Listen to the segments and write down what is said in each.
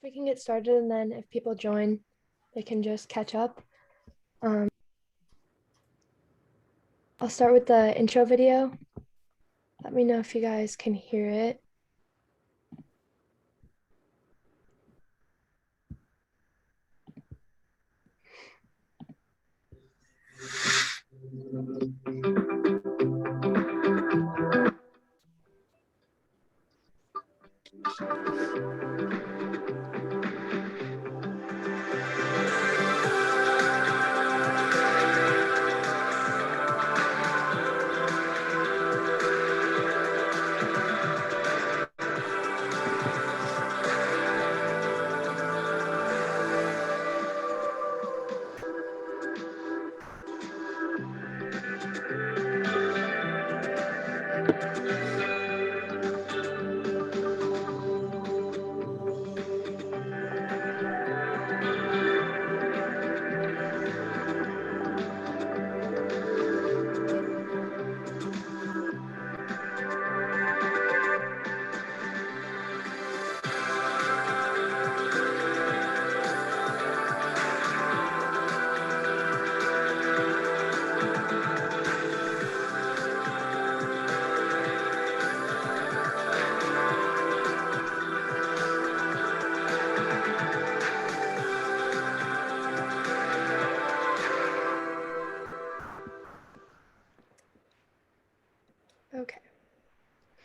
we can get started, and then if people join, they can just catch up. I'll start with the intro video. Let me know if you guys can hear it. Okay.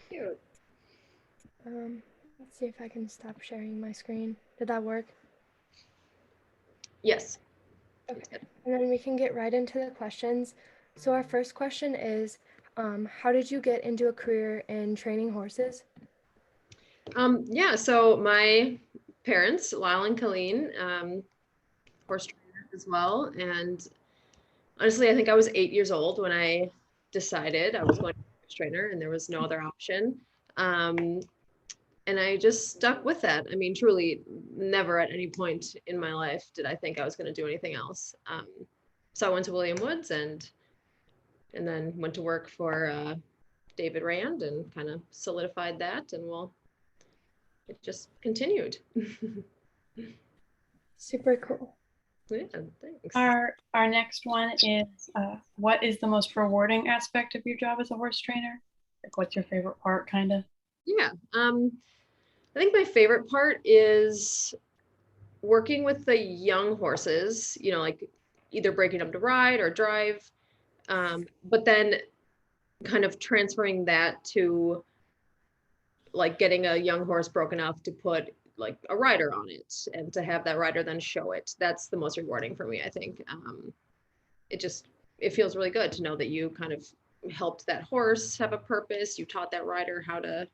Cute. Let's see if I can stop sharing my screen. Did that work? Yes. Okay. And then we can get right into the questions. So our first question is, how did you get into a career in training horses? Yeah, so my parents, Lyle and Colleen, horse trainers as well. And honestly, I think I was 8 years old when I decided I was going to be a horse trainer and there was no other option. And I just stuck with that. I mean, truly, never at any point in my life did I think I was going to do anything else. So I went to William Woods and then went to work for David Rand and kind of solidified that. And well, it just continued. Super cool. Yeah, thanks. Our next one is, what is the most rewarding aspect of your job as a horse trainer? Like, what's your favorite part, kind of? Yeah, I think my favorite part is working with the young horses, you know, like either breaking them to ride or drive, but then kind of transferring that to like getting a young horse broken up to put like a rider on it and to have that rider then show it. That's the most rewarding for me, I think. It feels really good to know that you kind of helped that horse have a purpose. You taught that rider how to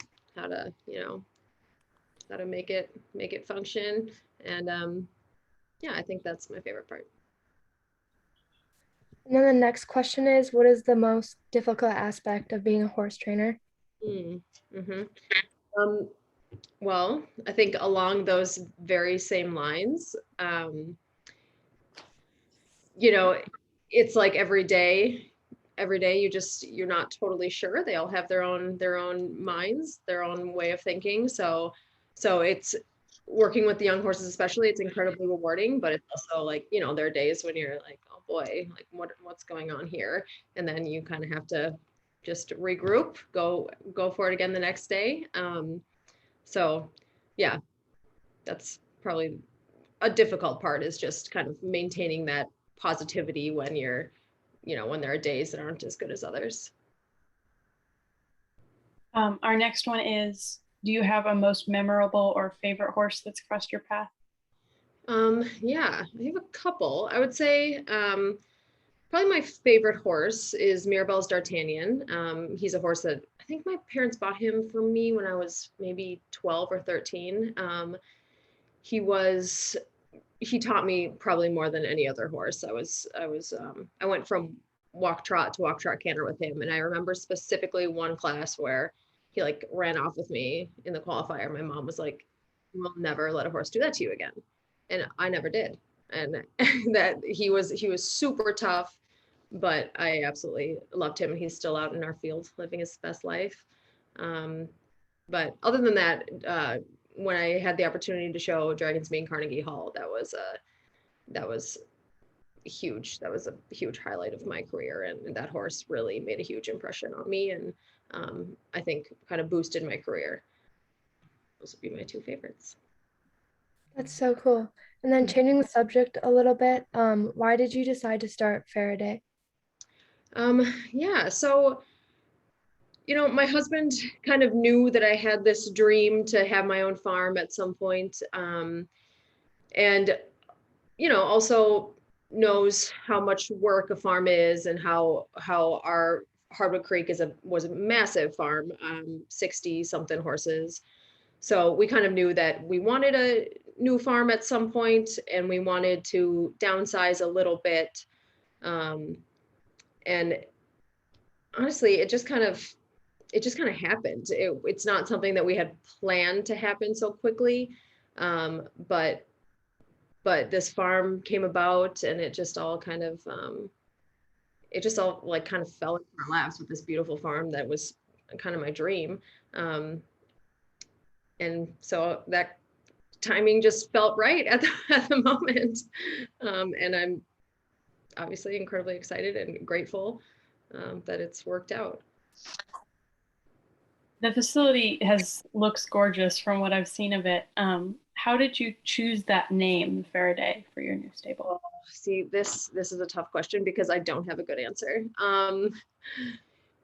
make it function. And yeah, I think that's my favorite part. And then the next question is, what is the most difficult aspect of being a horse trainer? Mm-hmm. Well, I think along those very same lines, it's like every day you're not totally sure. They all have their own minds, their own way of thinking. So it's working with the young horses, especially, it's incredibly rewarding, but it's also like, there are days when you're like, oh boy, like what's going on here? And then you kind of have to just regroup, go for it again the next day. So yeah, that's probably a difficult part, is just kind of maintaining that positivity when when there are days that aren't as good as others. Our next one is, do you have a most memorable or favorite horse that's crossed your path? Yeah, I have a couple. I would say probably my favorite horse is Mirabelle's D'Artagnan. He's a horse that I think my parents bought him for me when I was maybe 12 or 13. He taught me probably more than any other horse. I went from walk trot to walk trot canter with him, and I remember specifically one class where he like ran off with me in the qualifier. My mom was like, "We'll never let a horse do that to you again," and I never did. And that he was super tough, but I absolutely loved him. He's still out in our field living his best life. But other than that, when I had the opportunity to show Dragon's Mane Carnegie Hall, that was huge. That was a huge highlight of my career, and that horse really made a huge impression on me, and I think kind of boosted my career. Those would be my two favorites. That's so cool. And then changing the subject a little bit, why did you decide to start Faraday? Yeah, so my husband kind of knew that I had this dream to have my own farm at some point, and also knows how much work a farm is, and how our Hardwood Creek was a massive farm, 60 something horses. So we kind of knew that we wanted a new farm at some point, and we wanted to downsize a little bit. And honestly, it just kind of happened. It's not something that we had planned to happen so quickly. But this farm came about, and it just all kind of like kind of fell into our laps with this beautiful farm that was kind of my dream. And so that timing just felt right at the moment. And I'm obviously incredibly excited and grateful that it's worked out. The facility looks gorgeous from what I've seen of it. How did you choose that name, Faraday, for your new stable? Oh, see, this is a tough question because I don't have a good answer.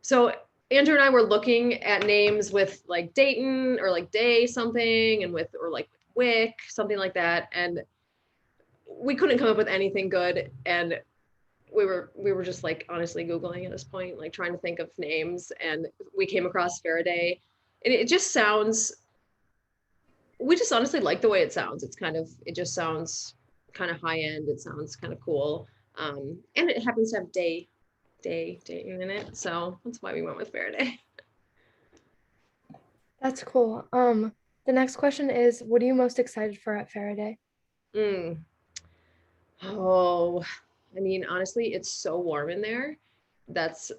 So Andrew and I were looking at names with like Dayton or like Day something, and or like Wick, something like that, and we couldn't come up with anything good. And we were just like honestly Googling at this point, like trying to think of names, and we came across Faraday, and it just sounds, we just honestly like the way it sounds. It just sounds kind of high end. It sounds kind of cool. And it happens to have day in it. So that's why we went with Faraday. That's cool. The next question is, what are you most excited for at Faraday? Oh, I mean, honestly, it's so warm in there. That's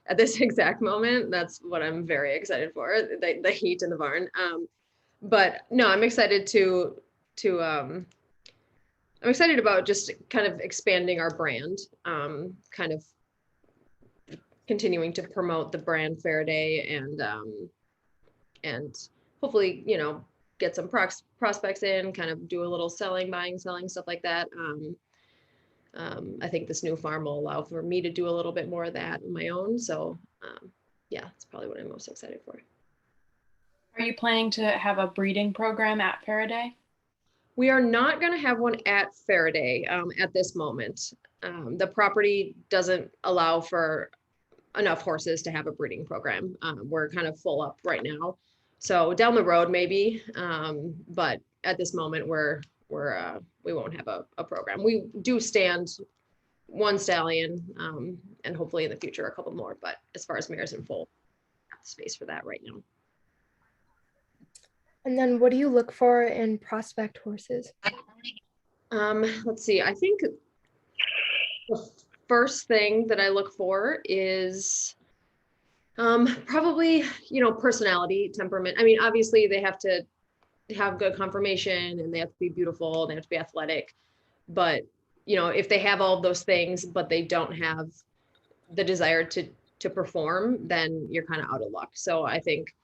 at this exact moment, that's what I'm very excited for, the heat in the barn. But no, I'm excited I'm excited about just kind of expanding our brand, kind of continuing to promote the brand Faraday, and hopefully, get some prospects in, kind of do a little buying, selling, stuff like that. I think this new farm will allow for me to do a little bit more of that on my own. So yeah, it's probably what I'm most excited for. Are you planning to have a breeding program at Faraday? We are not going to have one at Faraday at this moment. The property doesn't allow for enough horses to have a breeding program. We're kind of full up right now. So down the road, maybe, but at this moment, we won't have a program. We do stand one stallion, and hopefully in the future, a couple more. But as far as mares in foal, I have space for that right now. And then what do you look for in prospect horses? Let's see. I think the first thing that I look for is probably, personality, temperament. I mean, obviously they have to have good conformation, and they have to be beautiful, they have to be athletic. But, if they have all of those things, but they don't have the desire to perform, then you're kind of out of luck. So I think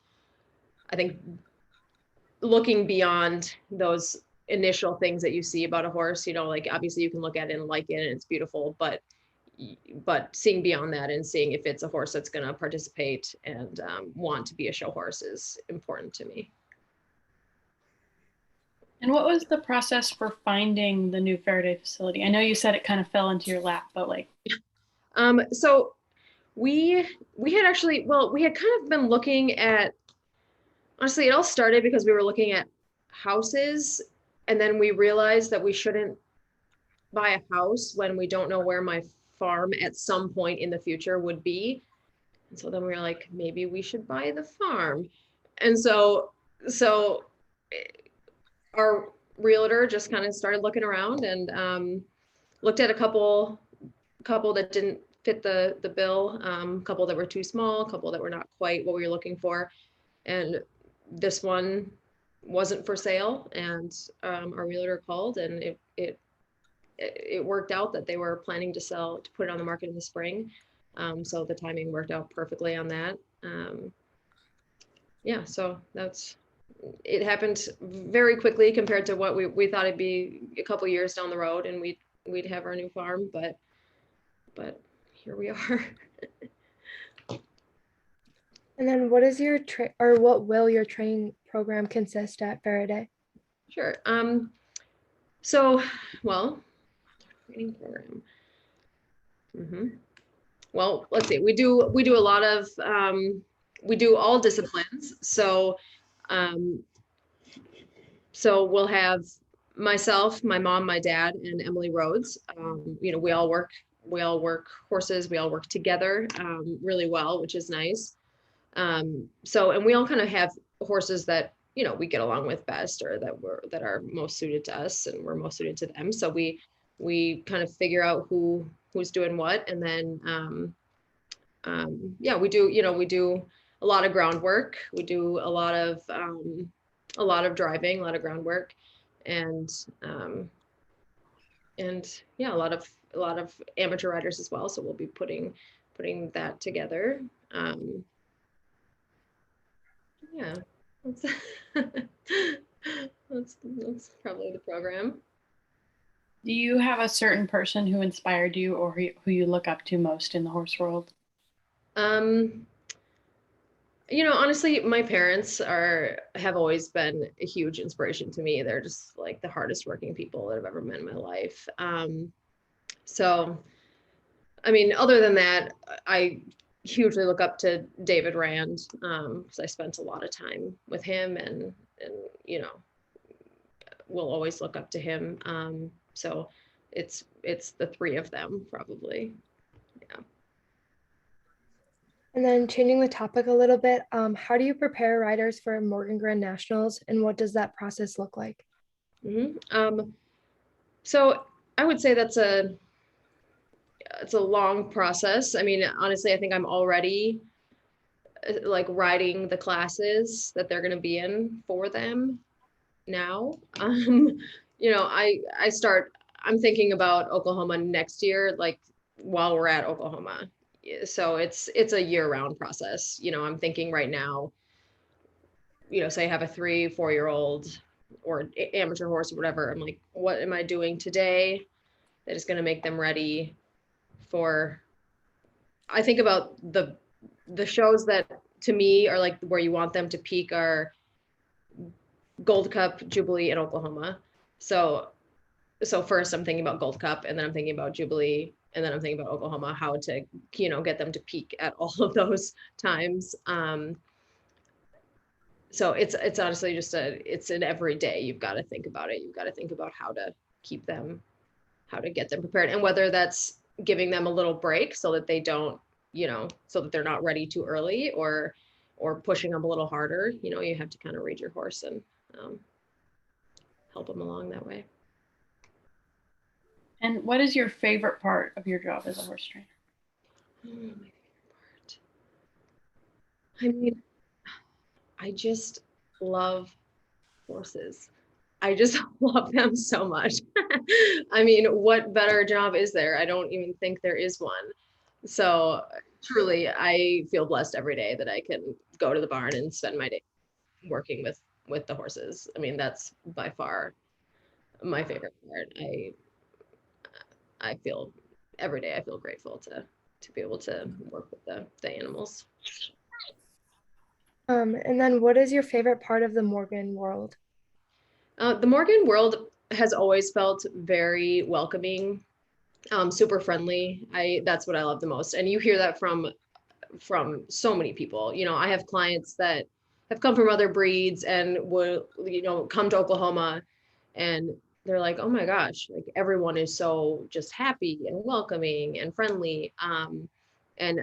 looking beyond those initial things that you see about a horse, like obviously you can look at it and like it and it's beautiful, but seeing beyond that and seeing if it's a horse that's going to participate and want to be a show horse is important to me. And what was the process for finding the new Faraday facility? I know you said it kind of fell into your lap, but like. So we had actually, we had kind of been looking at, honestly, it all started because we were looking at houses, and then we realized that we shouldn't buy a house when we don't know where my farm at some point in the future would be. And so then we were like, maybe we should buy the farm. And so our realtor just kind of started looking around and looked at a couple that didn't fit the bill, a couple that were too small, a couple that were not quite what we were looking for. And this one wasn't for sale, and our realtor called, and it worked out that they were planning to put it on the market in the spring. So the timing worked out perfectly on that. Yeah, so it happened very quickly compared to what we thought it'd be a couple years down the road, and we'd have our new farm, but here we are. And then what is your what will your training program consist at Faraday? Sure. So, well, training program. Well, let's see. We do a lot of we do all disciplines. So we'll have myself, my mom, my dad, and Emily Rhodes. You know, we all work horses. We all work together really well, which is nice. And we all kind of have horses that, you know, we get along with best, or that are most suited to us, and we're most suited to them. So we kind of figure out who's doing what, and then yeah, we do a lot of groundwork. We do a lot of driving, a lot of groundwork, and yeah, a lot of amateur riders as well. So we'll be putting that together. Yeah, that's that's probably the program. Do you have a certain person who inspired you, or who you look up to most in the horse world? You know, honestly, my parents have always been a huge inspiration to me. They're just like the hardest working people that I've ever met in my life. So, I mean, other than that, I hugely look up to David Rand, because I spent a lot of time with him, and you know, we'll always look up to him. So it's the three of them probably. Yeah. And then changing the topic a little bit, how do you prepare riders for Morgan Grand Nationals, and what does that process look like? So I would say it's a long process. I mean, honestly, I think I'm already like riding the classes that they're going to be in for them now. You know, I'm thinking about Oklahoma next year, like while we're at Oklahoma. So it's a year-round process. You know, I'm thinking right now, you know, say I have a 3-4-year-old or amateur horse or whatever. I'm like, what am I doing today that is going to make them ready for? I think about the shows that to me are like where you want them to peak are Gold Cup, Jubilee, and Oklahoma. So first I'm thinking about Gold Cup, and then I'm thinking about Jubilee, and then I'm thinking about Oklahoma, how to, you know, get them to peak at all of those times. So it's honestly just it's an everyday. You've got to think about it. You've got to think about how to get them prepared, and whether that's giving them a little break so that they don't, you know, so that they're not ready too early, or pushing them a little harder. You know, you have to kind of read your horse and help them along that way. And what is your favorite part of your job as a horse trainer? Oh, my favorite part. I mean, I just love horses. I just love them so much. I mean, what better job is there? I don't even think there is one. So truly, I feel blessed every day that I can go to the barn and spend my day working with the horses. I mean, that's by far my favorite part. I feel every day I feel grateful to be able to work with the animals. And then what is your favorite part of the Morgan world? The Morgan world has always felt very welcoming, super friendly. That's what I love the most. And you hear that from so many people. You know, I have clients that have come from other breeds and will, you know, come to Oklahoma, and they're like, oh my gosh, like everyone is so just happy and welcoming and friendly. And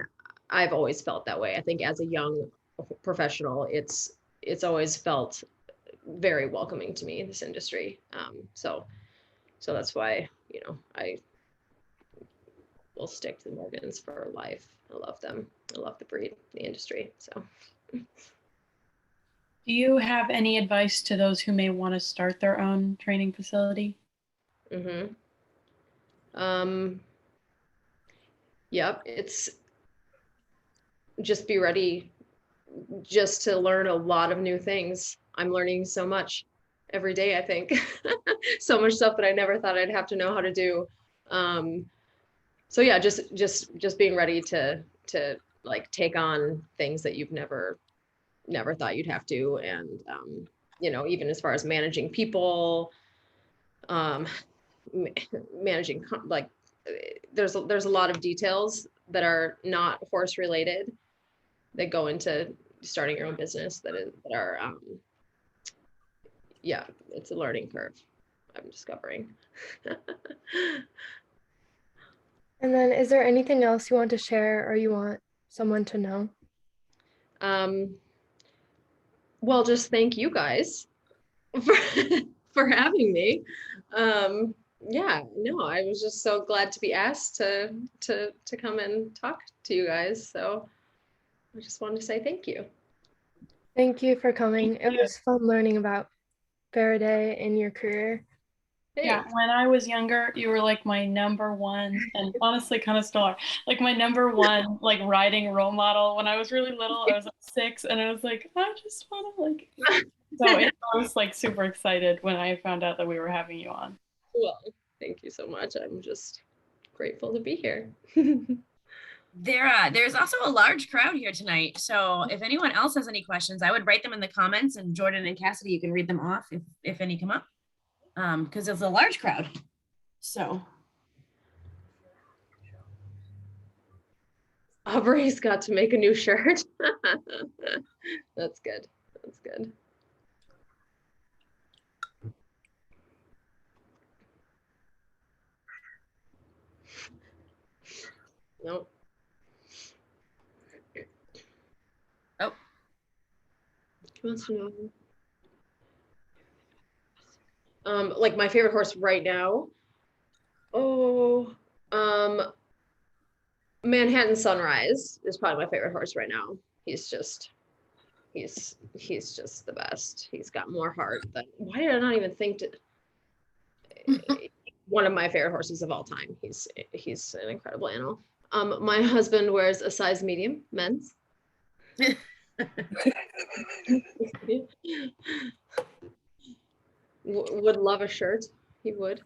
I've always felt that way. I think as a young professional, it's always felt very welcoming to me, this industry. So that's why, you know, I will stick to the Morgans for life. I love them. I love the breed, the industry. So. Do Do you have any advice to those who may want to start their own training facility? Mm-hmm. Yep, it's just be ready just to learn a lot of new things. I'm learning so much every day, I think. So much stuff that I never thought I'd have to know how to do. So yeah, just being ready to like take on things that you've never thought you'd have to. And you know, even as far as managing people, um, managing like there's a lot of details that are not horse related that go into starting your own business that are yeah, it's a learning curve, I'm discovering. And then is there anything else you want to share or you want someone to know? Well, just thank you guys for for having me. Yeah, no, I was just so glad to be asked to come and talk to you guys. So I just wanted to say thank you. Thank you for coming. It was fun learning about Faraday and your career. Yeah, when I was younger, you were like my number one, and honestly, kind of still are, like my number one, like riding role model. When I was really little, I was like 6, and I was like, I just want to like. So I was like super excited when I found out that we were having you on. Well, thank you so much. I'm just grateful to be here. There's also a large crowd here tonight. So if anyone else has any questions, I would write them in the comments, and Jordan and Cassidy, you can read them off if any come up. Because it's a large crowd. So Aubrey's got to make a new shirt. That's good. That's good. Nope. Oh. Who wants to know? Like my favorite horse right now. Oh, Manhattan Sunrise is probably my favorite horse right now. He's just the best. He's got more heart than, why did I not even think to one of my favorite horses of all time. He's an incredible animal. My husband wears a size medium, men's. Would love a shirt. He would.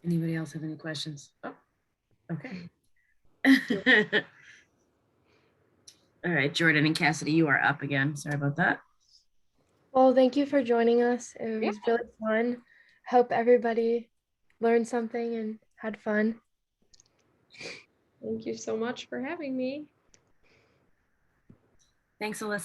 Anybody else have any questions? Oh, okay. All right, Jordan and Cassidy, you are up again. Sorry about that. Well, thank you for joining us. It was really fun. Hope everybody learned something and had fun. Thank you so much for having me. Thanks, Alyssa.